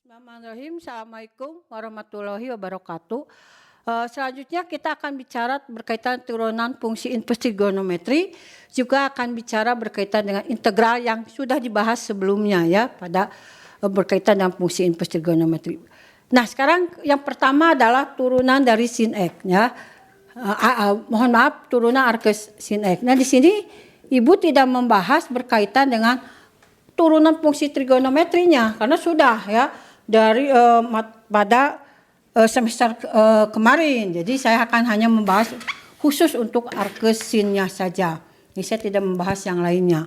Bismillahirrahmanirrahim. Assalamualaikum warahmatullahi wabarakatuh. Selanjutnya kita akan bicara berkaitan turunan fungsi inverse trigonometri, juga akan bicara berkaitan dengan integral yang sudah dibahas sebelumnya ya pada berkaitan dengan fungsi inverse trigonometri. Nah, sekarang yang pertama adalah turunan dari sin x ya. Mohon maaf, turunan arcus sin x. Nah, di sini Ibu tidak membahas berkaitan dengan turunan fungsi trigonometrinya karena sudah ya dari pada semester kemarin. Jadi saya akan hanya membahas khusus untuk arcus sinnya saja. Jadi saya tidak membahas yang lainnya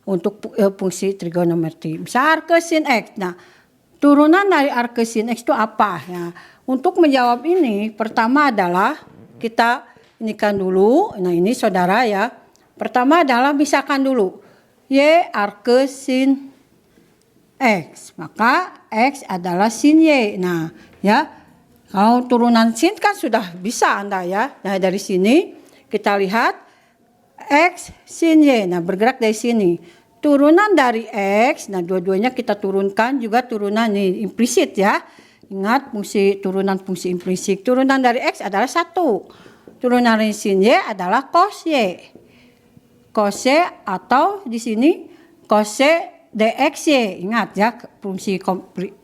untuk fungsi trigonometri. Misal arcus sin x. Nah, turunan dari arcus sin x itu apa ya? Untuk menjawab ini, pertama adalah kita inikan dulu. Nah, ini saudara ya. Pertama adalah misalkan dulu y arcus sin X, maka X adalah sin Y. Nah, ya, kalau turunan sin kan sudah bisa Anda ya. Nah, dari sini kita lihat X sin Y. Nah, bergerak dari sini. Turunan dari X, nah dua-duanya kita turunkan juga turunan ini implisit ya. Ingat turunan fungsi implisit. Turunan dari X adalah 1. Turunan dari sin Y adalah cos Y. Cos Y atau di sini cos Y dxy, ingat ya fungsi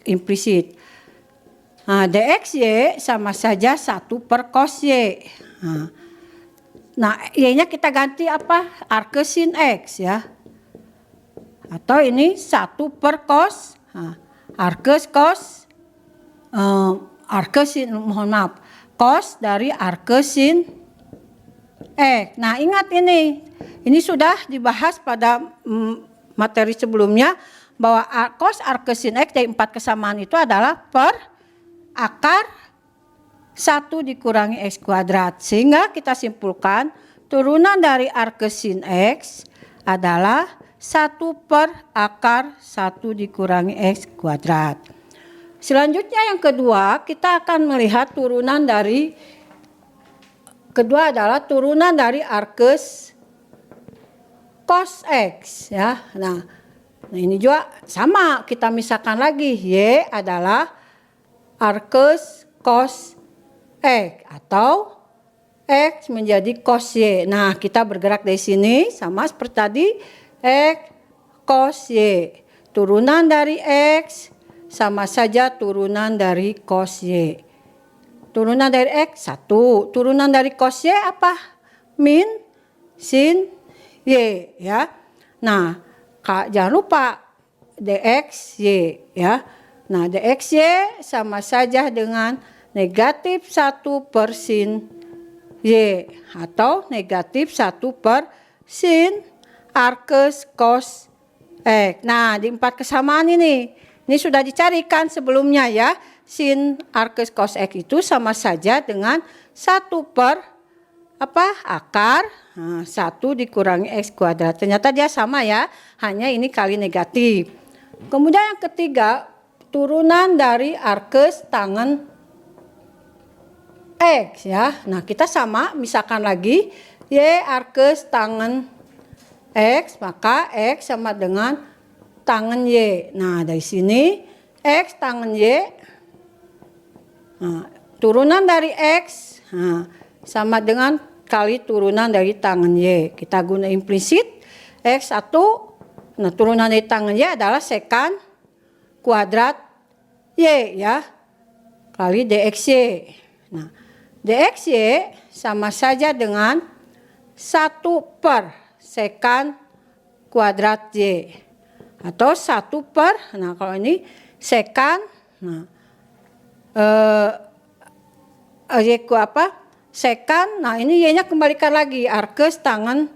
implisit. Nah, dxy sama saja 1 per cos y. Nah, y-nya kita ganti apa? Arcus sin x ya. Atau ini 1 per cos. Arcus cos. Arcus sin, mohon maaf. Cos dari arcus sin x. Nah, ingat ini. Ini sudah dibahas pada materi sebelumnya bahwa cos arcus sin x dari 4 kesamaan itu adalah per akar 1 dikurangi x kuadrat. Sehingga kita simpulkan turunan dari arcus sin x adalah 1 per akar 1 dikurangi x kuadrat. Selanjutnya yang kedua, kita akan melihat turunan dari arcus cos x ya. Nah, ini juga sama, kita misalkan lagi y adalah arcus cos x atau x menjadi cos y. Nah, kita bergerak dari sini sama seperti tadi x cos y. Turunan dari x sama saja turunan dari cos y. Turunan dari x 1, turunan dari cos y apa? Min sin y ya. Nah, jangan lupa dxy ya. Nah, dxy sama saja dengan negatif 1 per sin y atau negatif 1 per sin arcus cos x. Nah, di 4 kesamaan ini sudah dicarikan sebelumnya ya. Sin arcus cos x itu sama saja dengan 1 per akar 1 dikurangi x kuadrat. Ternyata dia sama ya, hanya ini kali negatif. Kemudian yang ketiga, turunan dari arcus tangen x ya. Nah, kita sama, misalkan lagi y arcus tangen x, maka x sama dengan tangen y. Nah, dari sini x tangen y, nah, turunan dari x sama dengan kali turunan dari tangen y. Kita guna implisit x1. Nah, turunan dari tangen y adalah sekan kuadrat y ya. Kali dxy. Nah, dxy sama saja dengan 1 per sekan kuadrat y. Atau 1 per, nah kalau ini sekan, nah y-ku sekan, nah ini y-nya kembalikan lagi arcus tangen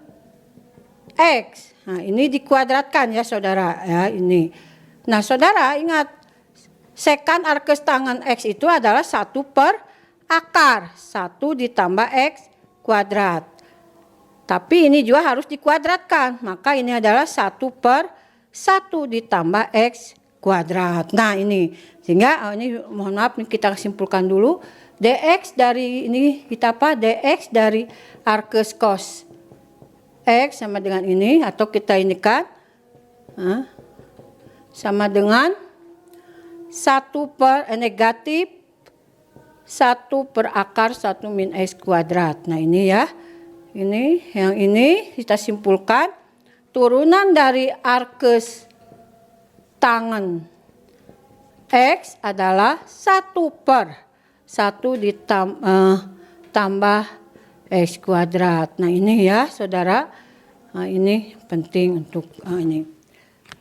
x. Nah, ini dikuadratkan ya saudara ya ini. Nah, saudara ingat sekan arcus tangen x itu adalah 1 per akar 1 ditambah x kuadrat. Tapi ini juga harus dikuadratkan, maka ini adalah 1 per 1 ditambah x kuadrat. Nah, ini sehingga ini mohon maaf kita simpulkan dulu. Dx dari ini kita dx dari arcus cos x sama dengan ini, atau kita ini kan sama dengan negatif 1 per akar 1 min X kuadrat. Nah ini ya, yang ini kita simpulkan turunan dari arkes tangen X adalah 1 per 1 ditambah X kuadrat. Nah ini ya saudara, nah, ini penting untuk ini.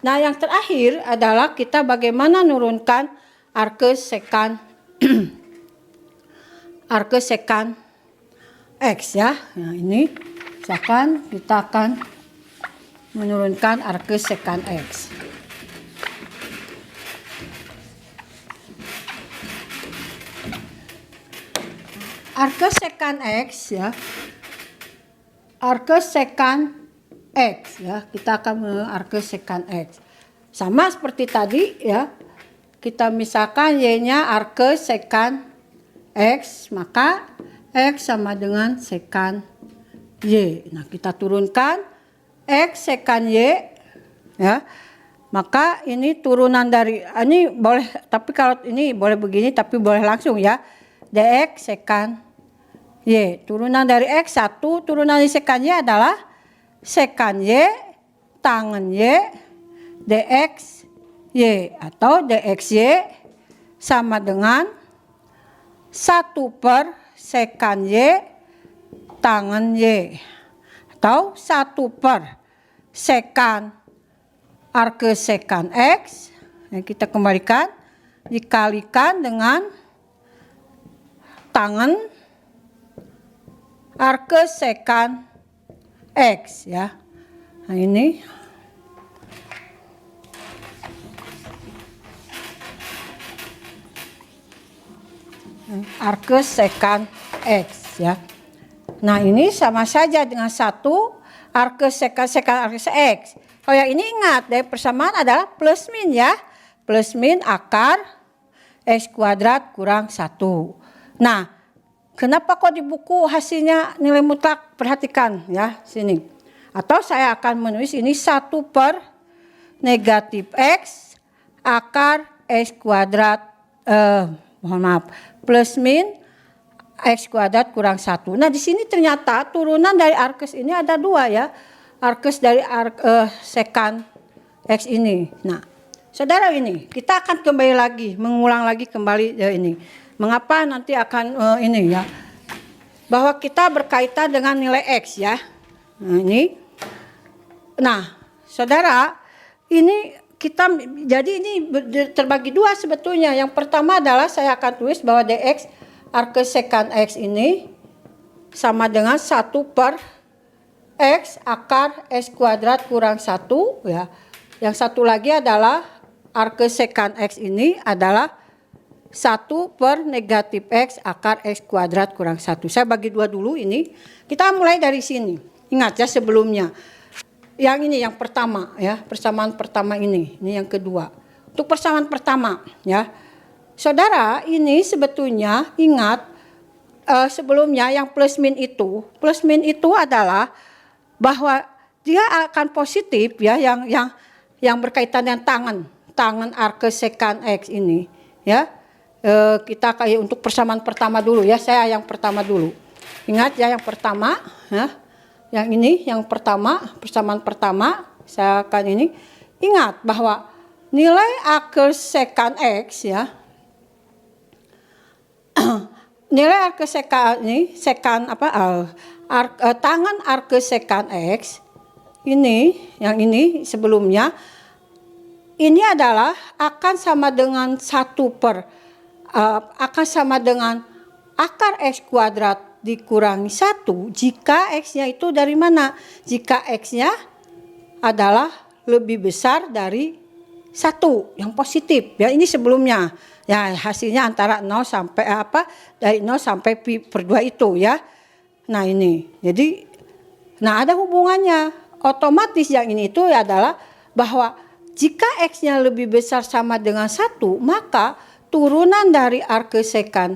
Nah yang terakhir adalah kita bagaimana menurunkan arkes sekan arkes sekan X ya. Nah ini misalkan kita akan menurunkan arkes sekan X. Arkes sekan X ya, arkes sekan X ya, kita akan arkes sekan X. Sama seperti tadi ya, kita misalkan Y-nya arkes sekan X, maka X sama dengan sekan Y. Nah kita turunkan X sekan Y ya, maka ini turunan dari, ini boleh, tapi kalau ini boleh begini tapi boleh langsung ya, dx sekan Y. Turunan dari X1, turunan dari sekan Y adalah sekan Y tangen Y dx Y, atau dx Y sama dengan 1 per sekan Y tangen Y, atau 1 per sekan arkes sekan X yang kita kembalikan dikalikan dengan tangen arkes sekan X ya. Nah ini arkes sekan X ya. Nah ini sama saja dengan 1 arkes sekan arkes X. Oh yang ini ingat, dari persamaan adalah plus min ya. Plus min akar X kuadrat kurang 1. Nah kenapa kok di buku hasilnya nilai mutlak? Perhatikan ya sini. Atau saya akan menulis ini 1 per negatif X akar X kuadrat, mohon maaf, plus min X kuadrat kurang 1. Nah di sini ternyata turunan dari arkes ini ada 2 ya. Arkes dari sekan X ini. Nah saudara, ini kita akan kembali lagi, mengulang lagi kembali ini. Mengapa nanti akan ini ya, bahwa kita berkaitan dengan nilai X ya. Nah ini, nah saudara, ini kita jadi ini terbagi 2 sebetulnya. Yang pertama adalah saya akan tulis bahwa dx arkes sekan X ini sama dengan 1 per X akar X kuadrat kurang 1 ya. Yang satu lagi adalah arkes sekan X ini adalah 1 per negatif X akar X kuadrat kurang 1. Saya bagi 2 dulu ini. Kita mulai dari sini. Ingat ya sebelumnya. Yang ini yang pertama ya. Persamaan pertama ini. Ini yang kedua. Untuk persamaan pertama ya. Saudara, ini sebetulnya ingat sebelumnya yang plus min itu. Plus min itu adalah bahwa dia akan positif ya. Yang berkaitan dengan tangen arkes sekan X ini ya. Kita kayak untuk persamaan pertama dulu ya, saya yang pertama dulu. Ingat ya yang pertama ya, yang ini yang pertama, persamaan pertama saya akan ini. Ingat bahwa nilai arkes sekan X ya, nilai arkes sekan ini, sekan apa, tangen arkes sekan X ini, yang ini sebelumnya, ini adalah akan sama dengan 1 per akan sama dengan akar X kuadrat dikurangi 1 jika X-nya itu dari mana? Jika X-nya adalah lebih besar dari 1 yang positif ya, ini sebelumnya ya, hasilnya antara 0 sampai dari 0 sampai pi per 2 itu ya. Nah ini jadi, nah ada hubungannya otomatis. Yang ini itu adalah bahwa jika X-nya lebih besar sama dengan 1, maka turunan dari arkes sekan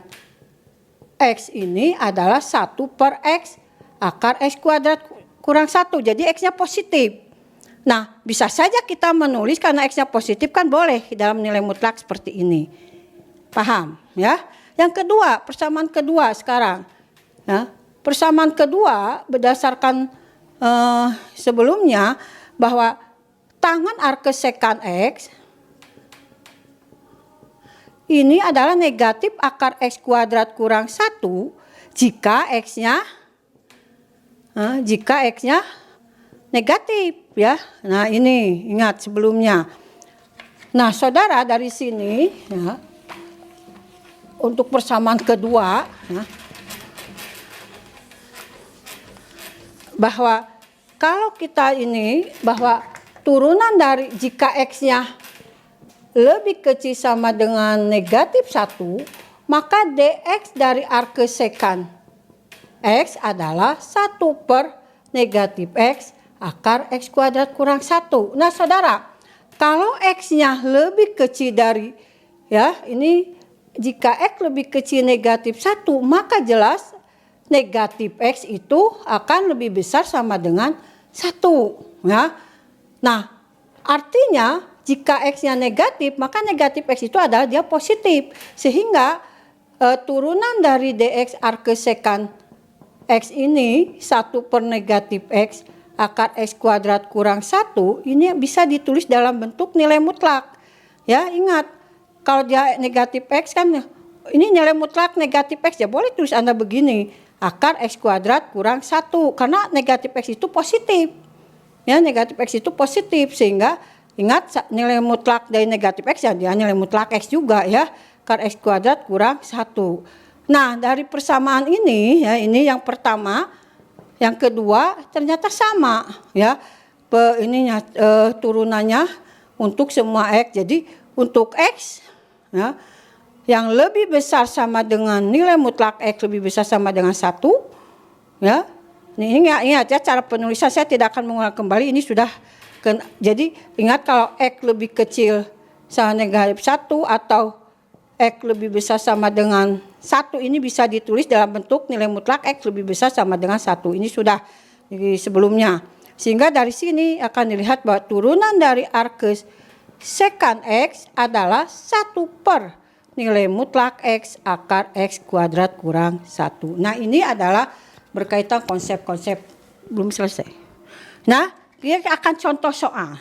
X ini adalah 1 per X akar X kuadrat kurang 1. Jadi X-nya positif. Nah, bisa saja kita menulis karena X-nya positif kan boleh dalam nilai mutlak seperti ini. Paham ya? Yang kedua, persamaan kedua sekarang. Ya, persamaan kedua berdasarkan sebelumnya bahwa tangan arkes sekant X ini adalah negatif akar X kuadrat kurang 1 jika X-nya negatif ya. Nah, ini ingat sebelumnya. Nah, saudara dari sini ya, untuk persamaan kedua ya, bahwa kalau kita ini bahwa turunan dari jika X-nya lebih kecil sama dengan negatif 1, maka dx dari arkes sekant X adalah 1 per negatif X akar X kuadrat kurang 1. Nah, saudara, kalau X-nya lebih kecil dari, ya, ini jika X lebih kecil negatif 1, maka jelas negatif X itu akan lebih besar sama dengan 1. Ya. Nah, artinya jika X-nya negatif, maka negatif X itu adalah dia positif. Sehingga turunan dari dx arkes sekant X ini 1 per negatif X akar X kuadrat kurang 1 ini bisa ditulis dalam bentuk nilai mutlak. Ya, ingat kalau dia negatif X kan ini nilai mutlak negatif X ya boleh tulis Anda begini, akar X kuadrat kurang 1 karena negatif X itu positif. Ya, negatif X itu positif sehingga ingat nilai mutlak dari negatif X ya dia nilai mutlak X juga ya, akar X kuadrat kurang 1. Nah, dari persamaan ini ya, ini yang pertama. Yang kedua ternyata sama ya, turunannya untuk semua X. Jadi untuk X ya, yang lebih besar sama dengan nilai mutlak X lebih besar sama dengan 1 ya. Ini ingat ya cara penulisan, saya tidak akan mengulang kembali, ini sudah jadi ingat kalau X lebih kecil sama negatif 1 atau X lebih besar sama dengan 1 ini bisa ditulis dalam bentuk nilai mutlak X lebih besar sama dengan 1. Ini sudah sebelumnya. Sehingga dari sini akan dilihat bahwa turunan dari arkes sekant X adalah 1 per nilai mutlak X akar X kuadrat kurang 1. Nah, ini adalah berkaitan konsep-konsep belum selesai. Nah, kita akan contoh soal.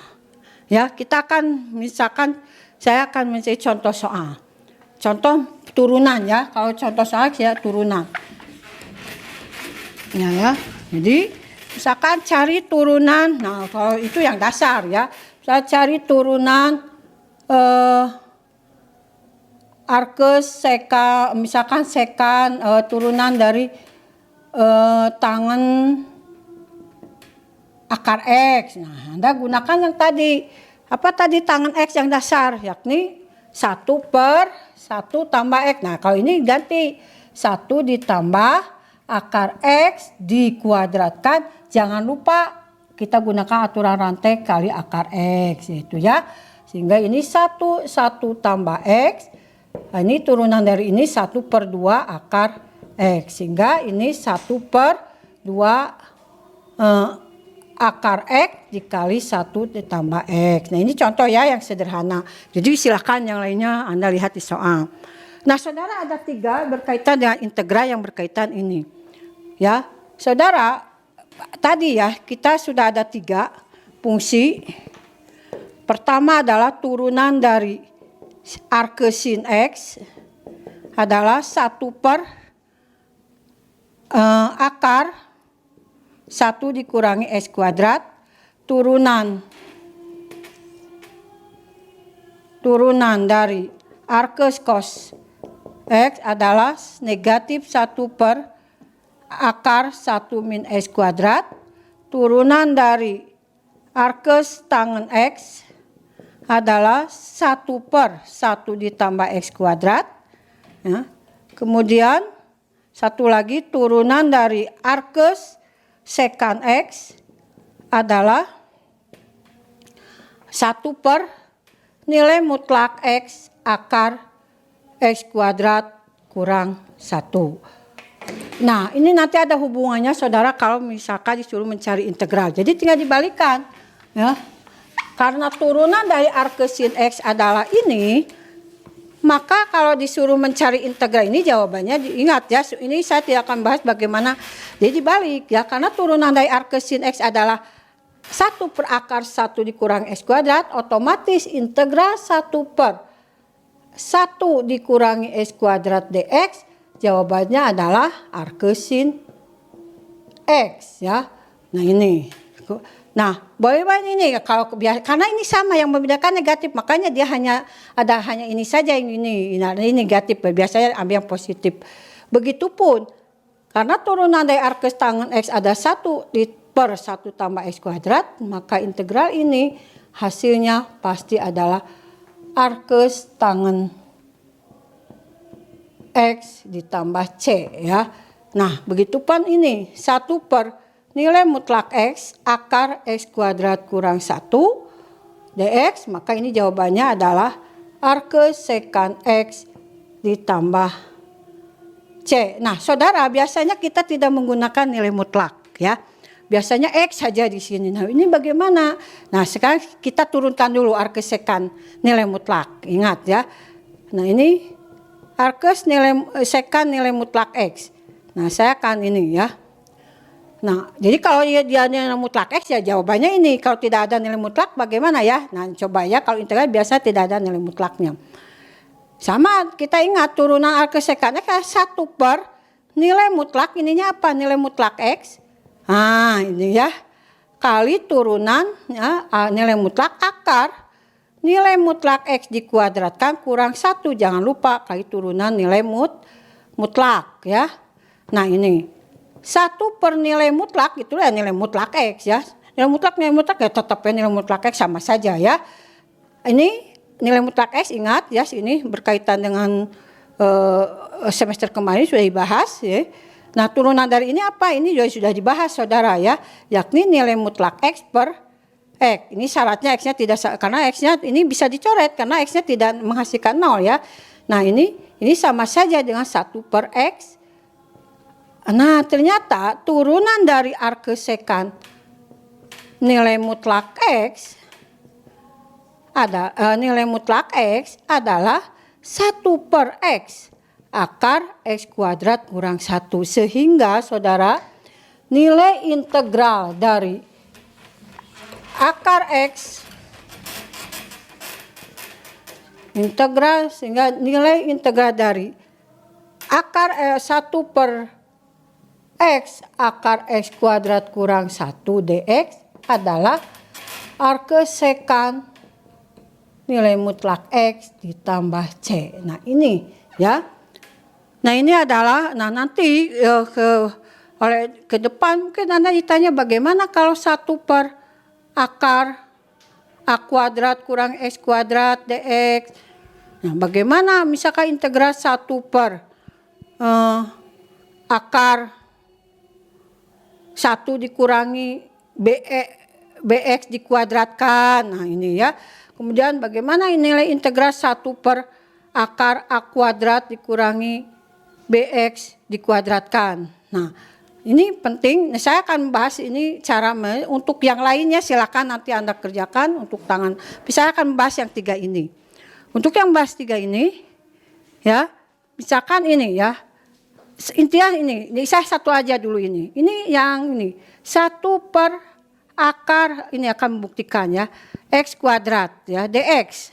Ya, kita akan misalkan saya akan mencari contoh soal. Contoh turunan ya, kalau contoh soal ya turunan. Ya. Jadi misalkan cari turunan, nah kalau itu yang dasar ya. Saya cari turunan arkes sekant, misalkan sekant turunan dari tangan akar X. Nah, Anda gunakan yang tadi. Apa tadi tangan X yang dasar, yakni 1 per 1 tambah X. Nah, kalau ini ganti 1 ditambah akar X dikuadratkan. Jangan lupa kita gunakan aturan rantai kali akar X itu ya. Sehingga ini 1 tambah X. Nah, ini turunan dari ini 1 per 2 akar X. Sehingga ini 1 per 2 akar X dikali 1 ditambah X. Nah, ini contoh ya yang sederhana. Jadi silakan yang lainnya Anda lihat di soal. Nah, saudara ada 3 berkaitan dengan integral yang berkaitan ini. Ya, saudara tadi ya kita sudah ada 3 fungsi. Pertama adalah turunan dari arkes sin X adalah 1 per akar 1 dikurangi X kuadrat, turunan dari arkes cos X adalah negatif 1 per akar 1 min X kuadrat, turunan dari arkes tangen X adalah 1 per 1 ditambah X kuadrat. Ya. Kemudian satu lagi turunan dari arkes sekant X adalah 1 per nilai mutlak X akar X kuadrat kurang 1. Nah, ini nanti ada hubungannya saudara kalau misalkan disuruh mencari integral. Jadi tinggal dibalikan. Ya. karena turunan dari arke sin X adalah ini, maka kalau disuruh mencari integral ini jawabannya diingat ya, ini saya tidak akan bahas bagaimana jadi dibalik ya, karena turunan dari arke sin X adalah 1 per akar 1 dikurangi X kuadrat, otomatis integral 1 per 1 dikurangi X kuadrat dx, jawabannya adalah arke sin X ya. Nah ini. Nah, bagaimana ini kalau karena ini sama yang membedakan negatif, makanya dia hanya ini saja yang ini negatif, biasanya ambil yang positif. Begitupun karena turunan dari arke tangen X ada 1 per 1 tambah X kuadrat, maka integral ini hasilnya pasti adalah arke tangen X ditambah C ya. Nah, begitupun ini 1 per nilai mutlak X akar X kuadrat kurang 1 dx, maka ini jawabannya adalah arke sekant X ditambah C. Nah, saudara, biasanya kita tidak menggunakan nilai mutlak ya. Biasanya X saja di sini. Nah, ini bagaimana? Nah, sekarang kita turunkan dulu arke sekant nilai mutlak. Ingat ya. Nah, ini arke sekant nilai mutlak X. Nah, saya akan ini ya. Nah, jadi kalau dia nilai mutlak X ya jawabannya ini. Kalau tidak ada nilai mutlak bagaimana ya? Nah, coba ya, kalau integral biasa tidak ada nilai mutlaknya. Sama, kita ingat turunan arke sekantnya kayak 1 per nilai mutlak, ininya apa? Nilai mutlak X. Nah, ini ya. Kali turunan ya, nilai mutlak akar nilai mutlak X dikuadratkan kurang 1. Jangan lupa kali turunan nilai mutlak ya. Nah, ini 1 per nilai mutlak itulah nilai mutlak X ya. Nilai mutlak ya tetap nilai mutlak X sama saja ya. Ini nilai mutlak X, ingat ya, ini berkaitan dengan semester kemarin sudah dibahas ya. Nah, turunan dari ini apa? Ini juga sudah dibahas saudara ya, yakni nilai mutlak X per X. Ini syaratnya X-nya tidak, karena X-nya ini bisa dicoret karena X-nya tidak menghasilkan 0 ya. Nah, ini sama saja dengan 1 per X. Nah, ternyata turunan dari arke sekant nilai mutlak X nilai mutlak X adalah 1 per X akar X kuadrat kurang 1. Sehingga saudara, nilai integral dari akar X sehingga nilai integral dari akar 1 per X akar X kuadrat kurang 1 dx adalah arke sekant nilai mutlak X ditambah C. Nah, ini ya. Nah, ini adalah nanti ke depan mungkin Anda ditanya bagaimana kalau 1 per akar A kuadrat kurang X kuadrat dx. Nah, bagaimana misalkan integral 1 per akar 1 dikurangi bx dikuadratkan. Nah, ini ya. Kemudian bagaimana nilai integral 1 per akar A kuadrat dikurangi bx dikuadratkan. Nah, ini penting. Nah, saya akan bahas ini cara untuk yang lainnya silakan nanti Anda kerjakan untuk tangan. Saya akan bahas yang 3 ini. Untuk yang bahas 3 ini ya, misalkan ini ya. Intinya ini saya satu aja dulu ini. Ini yang ini 1 per akar, ini akan membuktikan ya, X kuadrat ya dx.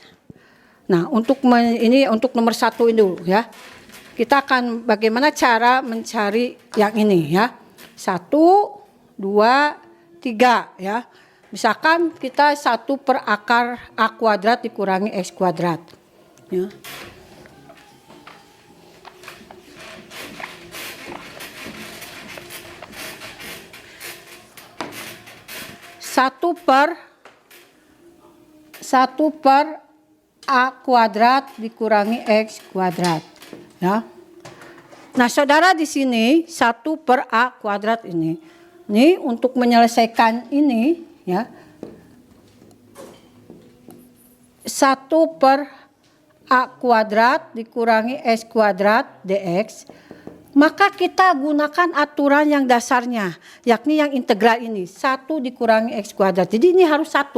Nah, untuk ini untuk nomor 1 ini dulu ya. Kita akan bagaimana cara mencari yang ini ya. 1, 2, 3 ya. Misalkan kita 1 per akar A kuadrat dikurangi X kuadrat ya. 1 per A kuadrat dikurangi X kuadrat ya. Nah, saudara, di sini 1 per A kuadrat ini untuk menyelesaikan ini ya, 1 per A kuadrat dikurangi X kuadrat dx, maka kita gunakan aturan yang dasarnya, yakni yang integral ini, 1 dikurangi X kuadrat. Jadi ini harus 1.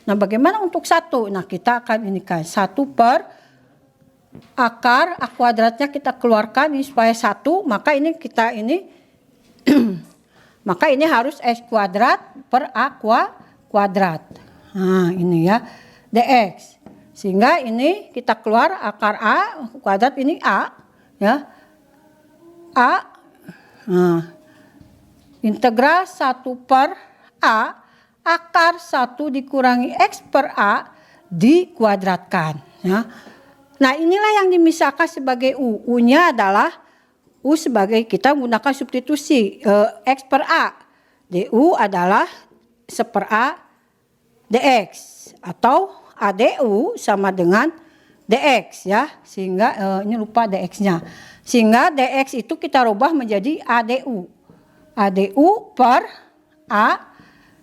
Nah, bagaimana untuk 1? Nah, kita akan ini kan 1 per akar A kuadratnya kita keluarkan ini supaya 1, maka ini kita ini maka ini harus X kuadrat per A kuadrat. Nah, ini ya dx. Sehingga ini kita keluar akar A kuadrat ini A ya. A integral 1 per A akar 1 dikurangi X per A dikuadratkan ya. Nah, inilah yang dimisalkan sebagai U. U-nya adalah U sebagai kita menggunakan substitusi X per A. DU adalah 1/A dx atau ADU sama dengan dx ya. Sehingga ini lupa dx-nya. Sehingga dx itu kita rubah menjadi ADU. ADU per A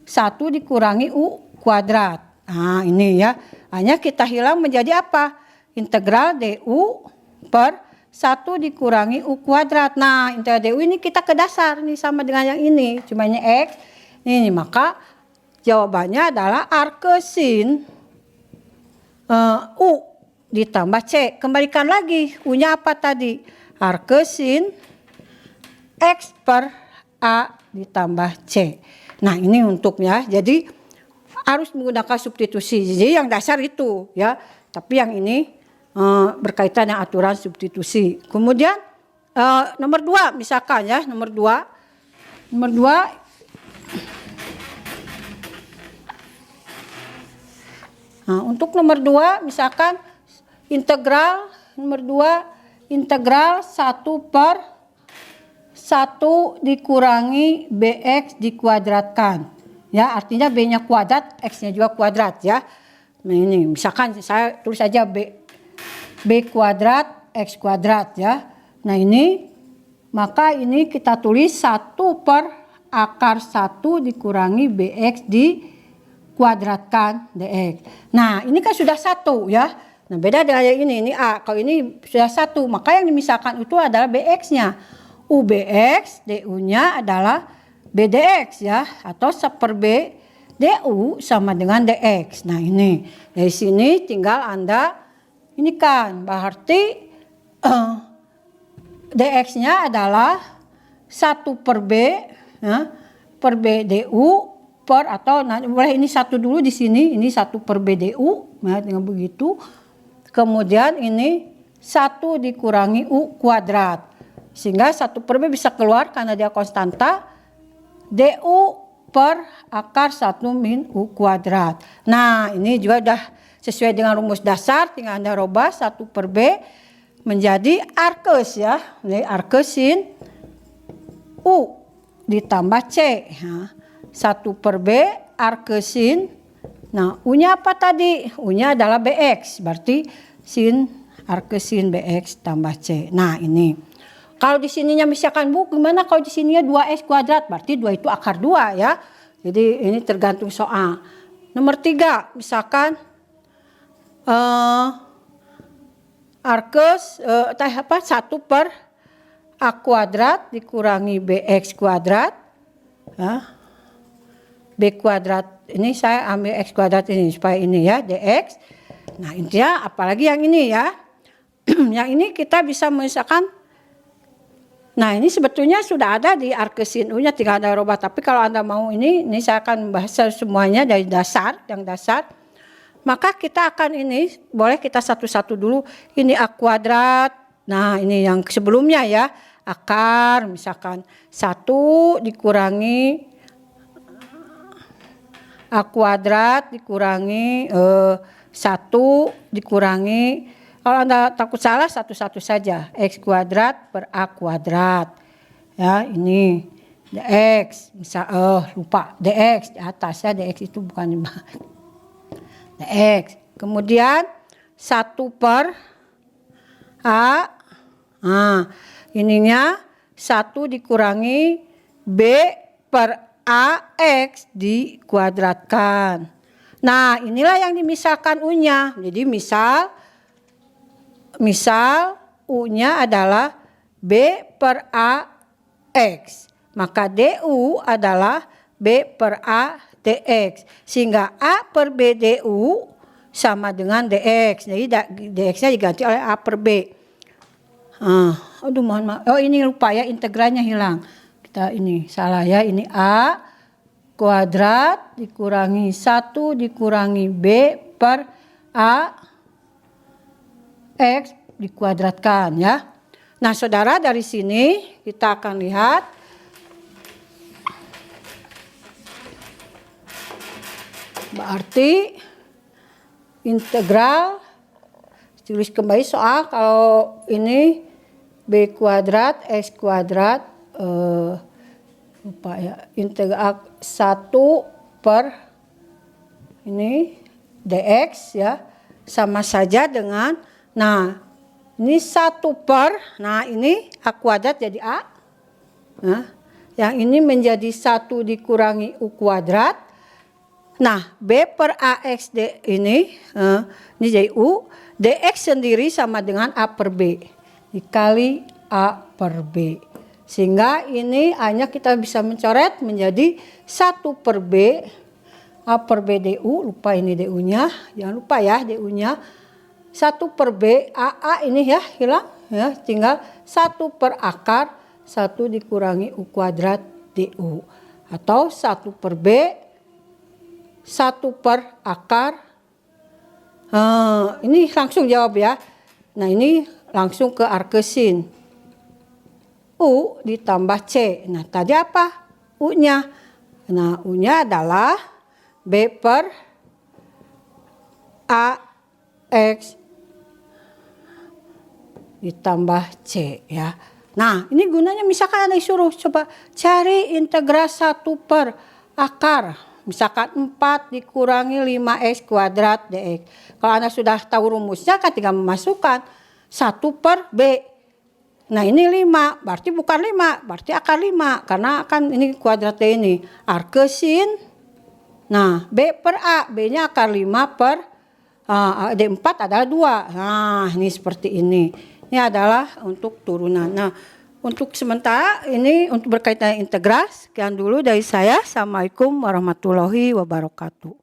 1 dikurangi U kuadrat. Nah, ini ya. Hanya kita hilang menjadi apa? Integral DU per 1 dikurangi U kuadrat. Nah, integral DU ini kita ke dasar. Ini sama dengan yang ini. Cuma ini X. Ini maka jawabannya adalah arcsin U ditambah C. Kembalikan lagi. U-nya apa tadi? Arcsin X per A ditambah C. Nah, ini untuknya. Jadi harus menggunakan substitusi. Jadi yang dasar itu ya. Tapi yang ini berkaitan dengan aturan substitusi. Kemudian nomor 2 misalkan ya, nomor 2 nah, untuk nomor 2 misalkan integral nomor 2 integral 1 per 1 dikurangi bx dikuadratkan ya, artinya b-nya kuadrat, x-nya juga kuadrat ya. Nah, ini misalkan saya tulis aja b kuadrat x kuadrat ya. Nah, ini maka ini kita tulis 1 per akar 1 dikurangi bx dikuadratkan dx. Nah, ini kan sudah 1 ya. Nah, beda dengan yang ini A. Kalau ini sudah 1, maka yang dimisalkan itu adalah bx-nya. UBX, DU-nya adalah BDX ya, atau 1/B DU sama dengan DX. Nah, ini dari sini tinggal Anda ini kan berarti DX-nya adalah 1/B ya, per B DU per atau nah, boleh ini 1 dulu di sini, ini 1/B DU ya, dengan begitu. Kemudian ini 1 dikurangi U kuadrat. Sehingga 1/B bisa keluar karena dia konstanta. DU per akar 1 min U kuadrat. Nah, ini juga sudah sesuai dengan rumus dasar. Tinggal Anda rubah 1/B menjadi arcus ya. Jadi arcusin U ditambah C. Nah, 1/B arcusin. Nah, U-nya apa tadi? U-nya adalah BX. Berarti sin arcusin BX tambah C. Nah, ini. Kalau di sininya misalkan Bu, gimana kalau di sininya 2x kuadrat? Berarti 2 itu akar 2 ya. Jadi ini tergantung soal. Nomor 3 misalkan arcus 1 per A kuadrat dikurangi BX kuadrat ya. B kuadrat ini saya ambil X kuadrat ini supaya ini ya dx. Nah, intinya apalagi yang ini ya. Yang ini kita bisa misalkan. Nah, ini sebetulnya sudah ada di arcsin U-nya, tinggal Anda rubah. Tapi kalau Anda mau ini saya akan membahas semuanya dari dasar, yang dasar. Maka kita akan ini, boleh kita satu-satu dulu. Ini A kuadrat, nah ini yang sebelumnya ya. Akar misalkan 1 dikurangi A kuadrat dikurangi 1 dikurangi. Kalau Anda takut salah satu-satu saja. X kuadrat per A kuadrat. Ya, ini dx. Misal lupa dx di atas ya, dx itu bukan di bawah. Dx. Kemudian 1 per A. Nah, ininya 1 dikurangi B per AX dikuadratkan. Nah, inilah yang dimisalkan U-nya. Jadi misal U-nya adalah B per AX. Maka DU adalah B per A dx. Sehingga A per B du sama dengan dx. Jadi dx-nya diganti oleh A per B. Aduh mohon maaf. Oh ini lupa ya, integralnya hilang. Kita ini salah ya. Ini A kuadrat dikurangi 1 dikurangi B per A X dikuadratkan ya. Nah saudara, dari sini kita akan lihat berarti integral, tulis kembali soal kalau ini B kuadrat X kuadrat lupa ya, integral 1 per ini dx ya, sama saja dengan, nah ini 1 per, nah ini A kuadrat jadi A. Nah, yang ini menjadi 1 dikurangi U kuadrat. Nah, B per AX ini jadi U. DX sendiri sama dengan A per B. Dikali A per B. Sehingga ini hanya kita bisa mencoret menjadi 1 per B. A per B DU, lupa ini DU-nya. Jangan lupa ya DU-nya. 1 per B, AA ini ya hilang. Ya, tinggal 1 per akar 1 dikurangi U kuadrat DU. Atau 1 per B 1 per akar. Ini langsung jawab ya. Nah ini langsung ke arkesin. U ditambah C. Nah tadi apa? U-nya. Nah U-nya adalah B per A X ditambah C ya. Nah ini gunanya misalkan Anda disuruh coba cari integral 1 per akar. Misalkan 4 dikurangi 5x kuadrat dx. Kalau Anda sudah tahu rumusnya kan tinggal memasukkan 1 per B. Nah ini 5, berarti bukan 5, berarti akar 5. Karena kan ini kuadrat D ini. Arkesin. Nah B per A, B-nya akar 5 per D4 adalah 2. Nah ini seperti ini. Ini adalah untuk turunan. Nah untuk sementara ini untuk berkaitan integral. Sekian dulu dari saya. Assalamualaikum warahmatullahi wabarakatuh.